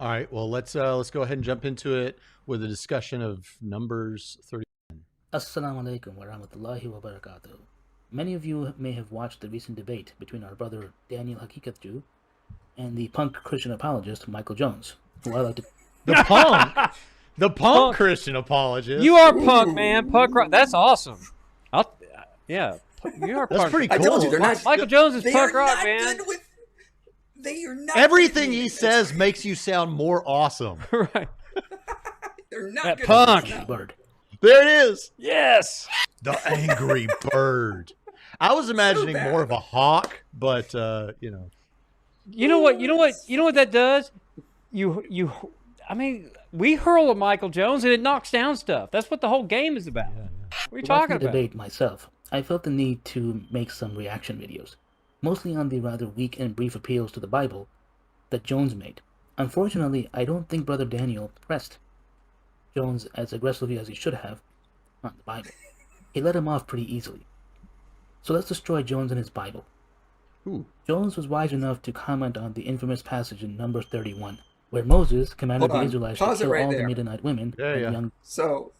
All right. Well, let's go ahead and jump into it with a discussion of Numbers 30. Assalamu alaikum wa rahmatullahi wa barakatuh. Many of you may have watched the recent debate between our brother Daniel Hakikatju and the punk Christian apologist Michael Jones, who I like to... The punk, the punk Punk. Christian apologist. You are punk, man. Punk rock. That's awesome. Yeah, you are That's punk. pretty I cool. told you they're not. Michael Jones is They punk are rock, not man. good with. They are not. Everything good he with- says makes you sound more awesome. Right. They're not That good punk. with Bird. There it is. Yes. The angry bird. I was imagining bad. more of a hawk, but you know. You know what? You know what that does? I mean, we hurl at Michael Jones and it knocks down stuff. That's what the whole game is about. What are you talking Watching the about? debate myself, I felt the need to make some reaction videos, mostly on the rather weak and brief appeals to the Bible that Jones made. Unfortunately, I don't think Brother Daniel pressed Jones as aggressively as he should have on the Bible. He let him off pretty easily. So let's destroy Jones and his Bible. Ooh. Jones was wise enough to comment on the infamous passage in Numbers 31, where Moses commanded Hold the on. Israelites to Pause it kill right all the there. Midianite women Yeah, and yeah. young. So,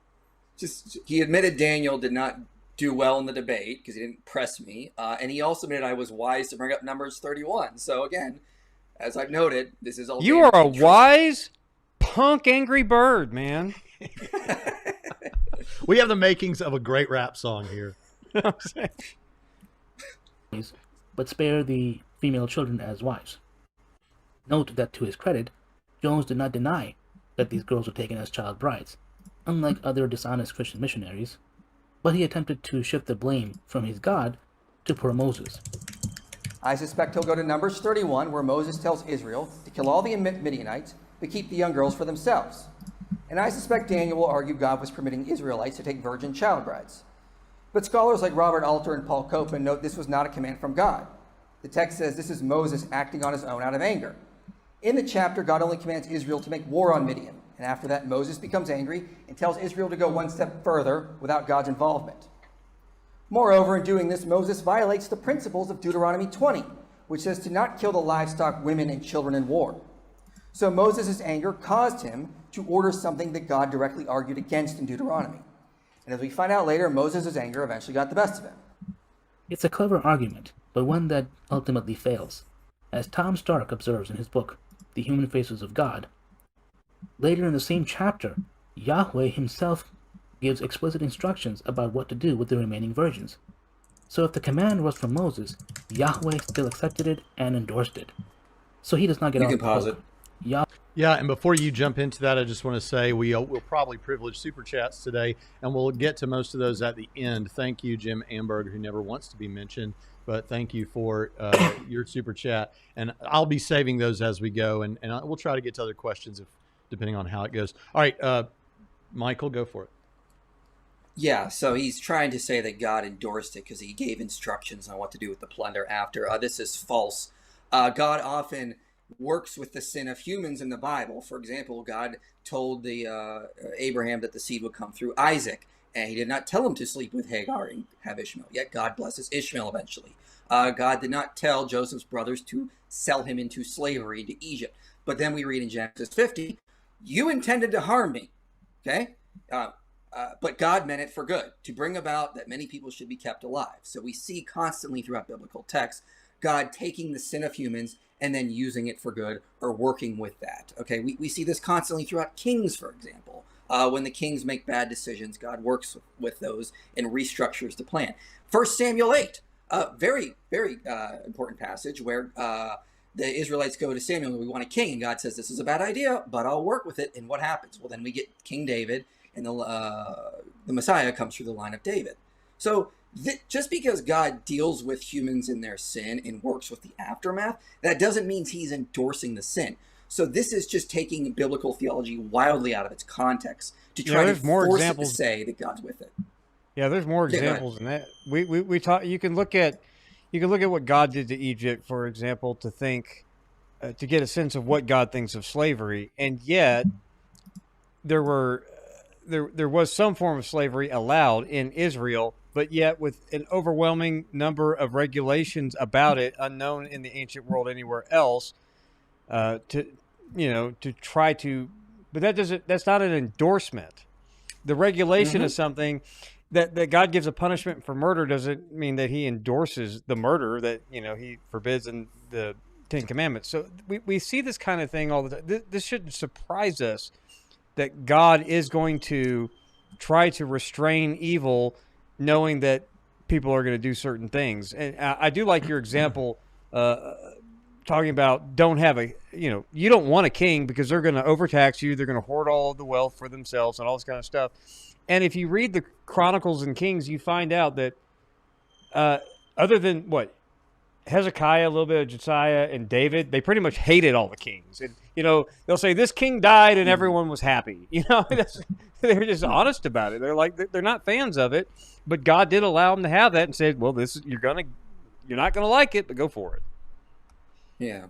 just he admitted Daniel did not do well in the debate because he didn't press me, and he also admitted I was wise to bring up Numbers 31. So again, as I've noted, this is all. You are a wise punk angry bird, man. We have the makings of a great rap song here. But spare the female children as wives. Note that to his credit, Jones did not deny that these girls were taken as child brides, unlike other dishonest Christian missionaries, but he attempted to shift the blame from his God to poor Moses. I suspect he'll go to Numbers 31, where Moses tells Israel to kill all the Midianites, but keep the young girls for themselves. And I suspect Daniel will argue God was permitting Israelites to take virgin child brides. But scholars like Robert Alter and Paul Copeland note this was not a command from God. The text says this is Moses acting on his own out of anger. In the chapter, God only commands Israel to make war on Midian. And after that, Moses becomes angry and tells Israel to go one step further without God's involvement. Moreover, in doing this, Moses violates the principles of Deuteronomy 20, which says to not kill the livestock, women, and children in war. So Moses' anger caused him to order something that God directly argued against in Deuteronomy. And as we find out later, Moses' anger eventually got the best of him. It's a clever argument, but one that ultimately fails. As Tom Stark observes in his book, The Human Faces of God, later in the same chapter, Yahweh himself gives explicit instructions about what to do with the remaining virgins. So if the command was from Moses, Yahweh still accepted it and endorsed it. So he does not get You off can the pause hook. Yeah, and before you jump into that, I just want to say we'll probably privilege super chats today, and we'll get to most of those at the end. Thank you, Jim Amberg, who never wants to be mentioned, but thank you for your super chat. And I'll be saving those as we go, and we'll try to get to other questions depending on how it goes. All right, Michael, go for it. Yeah, so he's trying to say that God endorsed it because he gave instructions on what to do with the plunder after. This is false. God often works with the sin of humans in the Bible. For example, God told the Abraham that the seed would come through Isaac, and he did not tell him to sleep with Hagar and have Ishmael. Yet God blesses Ishmael eventually. God did not tell Joseph's brothers to sell him into slavery into Egypt. But then we read in Genesis 50, you intended to harm me, okay? But God meant it for good, to bring about that many people should be kept alive. So we see constantly throughout biblical texts, God taking the sin of humans and then using it for good or working with that. Okay, we see this constantly throughout kings, for example. When the kings make bad decisions, God works with those and restructures the plan. 1 Samuel 8, very, very important passage where the Israelites go to Samuel and we want a king. And God says, this is a bad idea, but I'll work with it. And what happens? Well, then we get King David, and the Messiah comes through the line of David. So just because God deals with humans in their sin and works with the aftermath, that doesn't mean he's endorsing the sin. So this is just taking biblical theology wildly out of its context to try to force it to say that God's with it. Yeah, there's more examples in that. We talk. You can look at what God did to Egypt, for example, to get a sense of what God thinks of slavery, and yet there was some form of slavery allowed in Israel, but yet with an overwhelming number of regulations about it, unknown in the ancient world anywhere else. to try to, but that's not an endorsement. The regulation is something that God gives a punishment for murder doesn't mean that he endorses the murder that, he forbids in the Ten Commandments. So we see this kind of thing all the time. This shouldn't surprise us that God is going to try to restrain evil, knowing that people are going to do certain things. And I do like your example, talking about you don't want a king because they're going to overtax you. They're going to hoard all of the wealth for themselves and all this kind of stuff. And if you read the Chronicles and Kings, you find out that other than Hezekiah, a little bit of Josiah, and David, they pretty much hated all the kings. And, they'll say this king died and everyone was happy. They're just honest about it. They're like, they're not fans of it, but God did allow them to have that and said, well, you're not going to like it, but go for it. Yeah.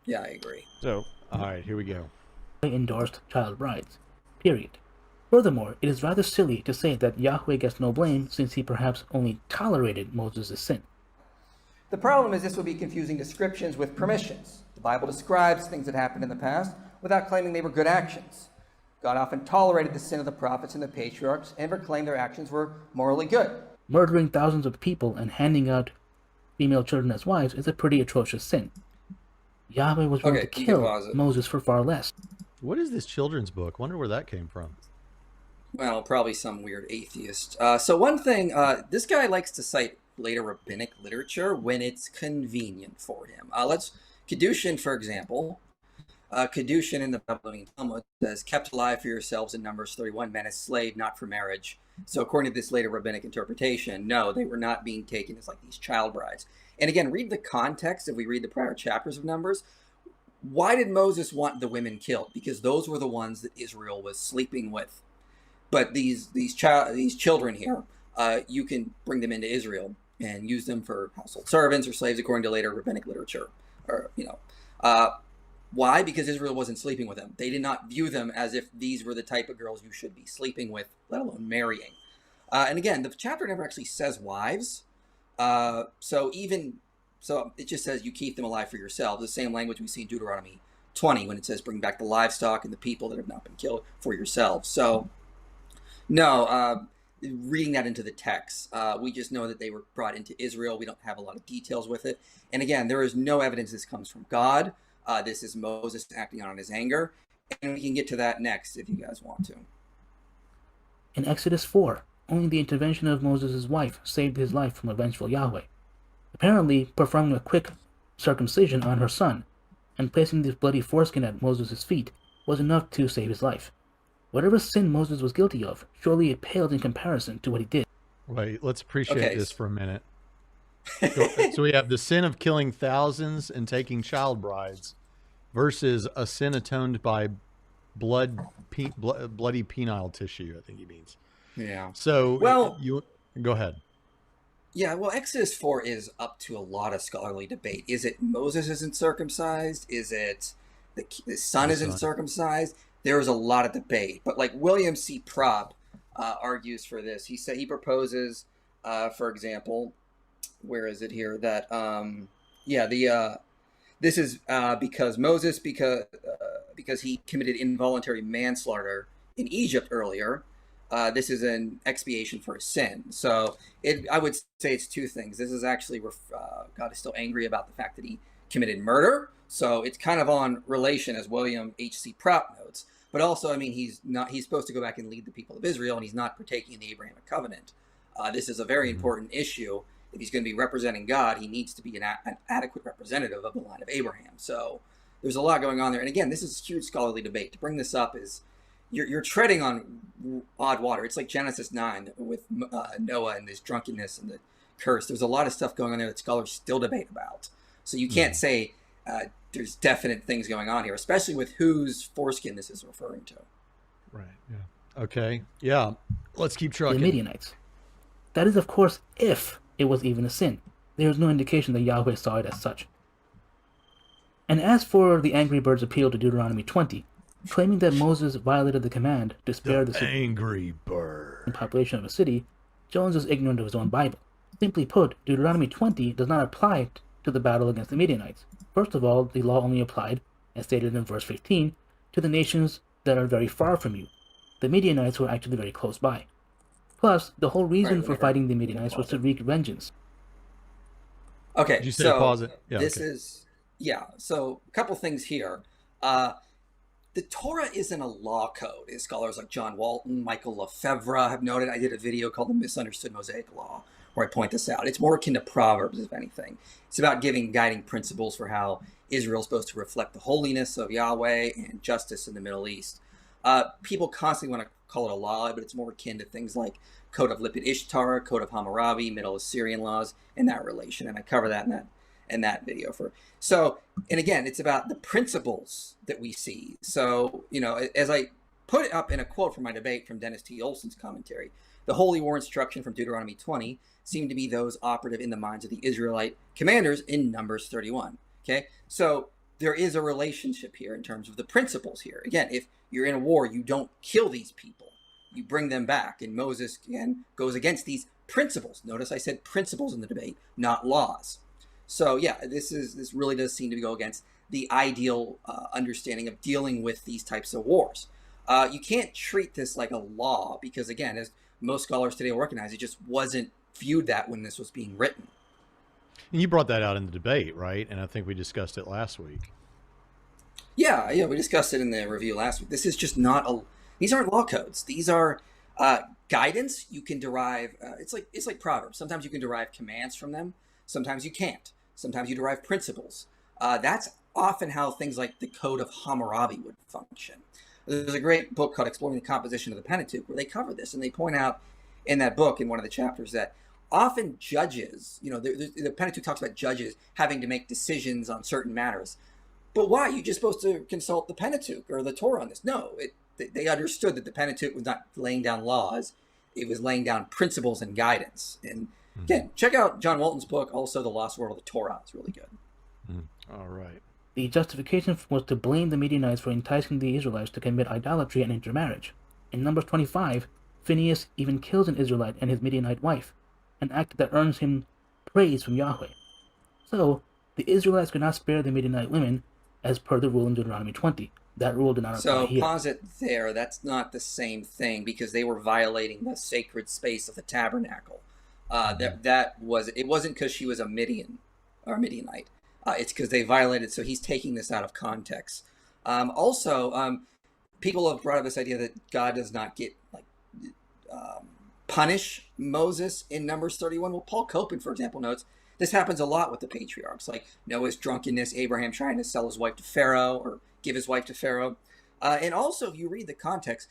Yeah, I agree. So, all right, here we go. Endorsed child brides. Period. Furthermore, it is rather silly to say that Yahweh gets no blame since he perhaps only tolerated Moses' sin. The problem is this would be confusing descriptions with permissions. The Bible describes things that happened in the past without claiming they were good actions. God often tolerated the sin of the prophets and the patriarchs and proclaimed their actions were morally good. Murdering thousands of people and handing out female children as wives is a pretty atrocious sin. Yahweh was willing to kill Moses for far less. What is this children's book? Wonder where that came from. Well, probably some weird atheist. So one thing, this guy likes to cite later rabbinic literature when it's convenient for him. Let's Kedushin, for example. Kedushin in the Babylonian Talmud says, kept alive for yourselves in Numbers 31, men as slave, not for marriage. So according to this later rabbinic interpretation, no, they were not being taken as like these child brides. And again, read the context. If we read the prior chapters of Numbers, why did Moses want the women killed? Because those were the ones that Israel was sleeping with. But these children here, you can bring them into Israel and use them for household servants or slaves, according to later rabbinic literature. Why? Because Israel wasn't sleeping with them. They did not view them as if these were the type of girls you should be sleeping with, let alone marrying. And again, the chapter never actually says wives. So it just says you keep them alive for yourselves. The same language we see in Deuteronomy 20 when it says bring back the livestock and the people that have not been killed for yourselves. So no, reading that into the text, we just know that they were brought into Israel. We don't have a lot of details with it. And again, there is no evidence this comes from God. This is Moses acting on his anger. And we can get to that next if you guys want to. In Exodus 4, only the intervention of Moses' wife saved his life from a vengeful Yahweh. Apparently, performing a quick circumcision on her son and placing this bloody foreskin at Moses' feet was enough to save his life. Whatever sin Moses was guilty of, surely it paled in comparison to what he did. Wait, let's appreciate this for a minute. So we have the sin of killing thousands and taking child brides versus a sin atoned by bloody penile tissue, I think he means. Yeah. So you go ahead. Yeah, well, Exodus 4 is up to a lot of scholarly debate. Is it Moses isn't circumcised? Is it the son isn't circumcised? There was a lot of debate. But like William C. Propp argues for this. He proposes, for example, where is it here? That, this is because Moses, because he committed involuntary manslaughter in Egypt earlier. This is an expiation for his sin. So I would say it's two things. This is actually God is still angry about the fact that he committed murder. So it's kind of on relation, as William H.C. Propp notes. But also, I mean, he's supposed to go back and lead the people of Israel, and he's not partaking in the Abrahamic covenant. This is a very important issue. If he's going to be representing God, he needs to be an adequate representative of the line of Abraham. So there's a lot going on there. And again, this is a huge scholarly debate. To bring this up is you're treading on odd water. It's like Genesis 9 with Noah and his drunkenness and the curse. There's a lot of stuff going on there that scholars still debate about. So you can't say there's definite things going on here, especially with whose foreskin this is referring to. Right. Yeah. Okay. Yeah. Let's keep trucking. The Midianites. That is, of course, if it was even a sin. There is no indication that Yahweh saw it as such. And as for the angry bird's appeal to Deuteronomy 20, claiming that Moses violated the command to spare the angry bird population of a city, Jones is ignorant of his own Bible. Simply put, Deuteronomy 20 does not apply to the battle against the Midianites. First of all, the law only applied as stated in verse 15, to the nations that are very far from you, the Midianites were actually very close by. Plus, the whole reason Right, for fighting the Midianites was to wreak vengeance. Okay, Did you say so pause it? Yeah, this okay. is So a couple things here. The Torah isn't a law code, as scholars like John Walton, Michael Lefebvre have noted. I did a video called The Misunderstood Mosaic Law, where I point this out. It's more akin to Proverbs, if anything. It's about giving guiding principles for how Israel's supposed to reflect the holiness of Yahweh and justice in the Middle East. People constantly want to call it a law, but it's more akin to things like Code of Lipit Ishtar, Code of Hammurabi, Middle Assyrian laws, and that relation. And I cover that in that video. And again, it's about the principles that we see. So, as I put it up in a quote from my debate from Dennis T. Olson's commentary, the holy war instruction from Deuteronomy 20 seem to be those operative in the minds of the Israelite commanders in Numbers 31. Okay, so there is a relationship here in terms of the principles here. Again, if you're in a war, you don't kill these people. You bring them back. And Moses, again, goes against these principles. Notice I said principles in the debate, not laws. So yeah, this really does seem to go against the ideal understanding of dealing with these types of wars. You can't treat this like a law because, again, as most scholars today will recognize, it just wasn't viewed that when this was being written. And you brought that out in the debate, right? And I think we discussed it last week. Yeah, we discussed it in the review last week. This is just not these aren't law codes. These are guidance you can derive. It's like Proverbs. Sometimes you can derive commands from them. Sometimes you can't. Sometimes you derive principles. That's often how things like the Code of Hammurabi would function. There's a great book called Exploring the Composition of the Pentateuch where they cover this, and they point out in that book, in one of the chapters, that often judges, the Pentateuch talks about judges having to make decisions on certain matters. But why? You're just supposed to consult the Pentateuch or the Torah on this. No, they understood that the Pentateuch was not laying down laws. It was laying down principles and guidance. And again, check out John Walton's book, also The Lost World of the Torah. It's really good. All right. The justification was to blame the Midianites for enticing the Israelites to commit idolatry and intermarriage. In Numbers 25, Phinehas even kills an Israelite and his Midianite wife, an act that earns him praise from Yahweh. So, the Israelites could not spare the Midianite women, as per the rule in Deuteronomy 20. That rule did not apply here. So, pause it there. That's not the same thing, because they were violating the sacred space of the tabernacle. It wasn't because she was a Midianite. It's because they violated, so he's taking this out of context. People have brought up this idea that God does not punish Moses in Numbers 31. Well, Paul Copen, for example, notes this happens a lot with the patriarchs, like Noah's drunkenness, Abraham trying to sell his wife to Pharaoh or give his wife to Pharaoh. And also, if you read the context,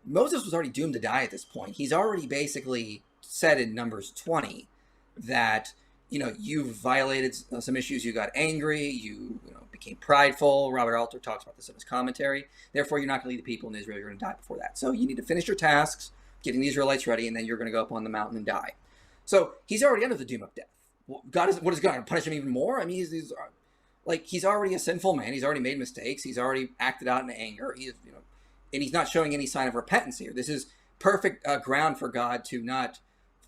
Moses was already doomed to die at this point. He's already basically said in Numbers 20 that you violated some issues, you got angry, you became prideful. Robert Alter talks about this in his commentary. Therefore, you're not going to lead the people in Israel. You're going to die before that. So you need to finish your tasks, getting the Israelites ready, and then you're going to go up on the mountain and die. So he's already under the doom of death. What is God going to punish him even more? I mean, he's already a sinful man. He's already made mistakes. He's already acted out in anger. And he's not showing any sign of repentance here. This is perfect ground for God to not.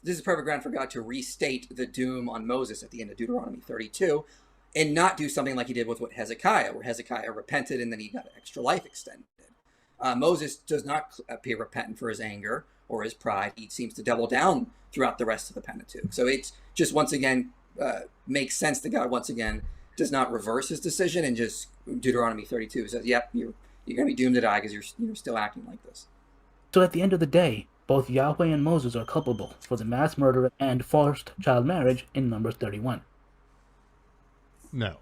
This is perfect ground for God to restate the doom on Moses at the end of Deuteronomy 32 and not do something like he did with Hezekiah, where Hezekiah repented and then he got extra life extended. Moses does not appear repentant for his anger or his pride. He seems to double down throughout the rest of the Pentateuch. So it's just once again makes sense that God once again does not reverse his decision and just Deuteronomy 32 says, yep, you're going to be doomed to die because you're still acting like this. So at the end of the day, both Yahweh and Moses are culpable for the mass murder and forced child marriage in Numbers 31. No.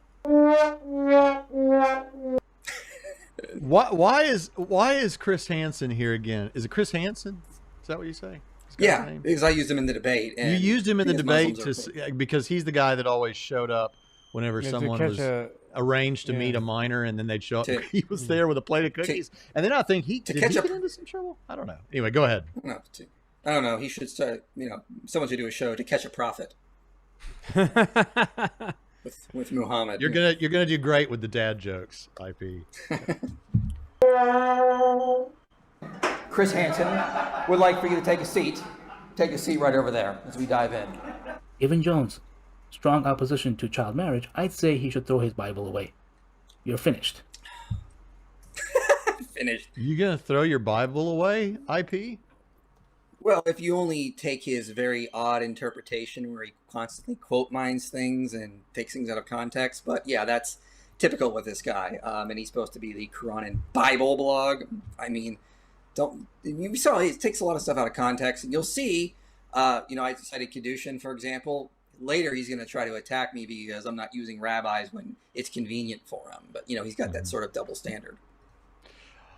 Why is Chris Hansen here again? Is it Chris Hansen? Is that what you say? Yeah, because I used him in the debate. And you used him in the debate because he's the guy that always showed up whenever someone was arranged to meet a minor, and then they'd show up. He was there with a plate of cookies, and then I think did he get into some trouble? I don't know. Anyway, go ahead. I don't know. He should start. Someone should do a show to catch a prophet with Muhammad. You're gonna do great with the dad jokes, IP. Chris Hansen would like for you to take a seat. Take a seat right over there as we dive in. Given Jones' strong opposition to child marriage, I'd say he should throw his Bible away. you're finished. Finished. You gonna throw your Bible away, IP? Well, if you only take his very odd interpretation where he constantly quote mines things and takes things out of context, but yeah, that's typical with this guy. And he's supposed to be the Quran and Bible blog. I mean, you saw it takes a lot of stuff out of context, and you'll see. I cited Kedushin, for example. Later, he's going to try to attack me because I'm not using rabbis when it's convenient for him. But he's got that sort of double standard.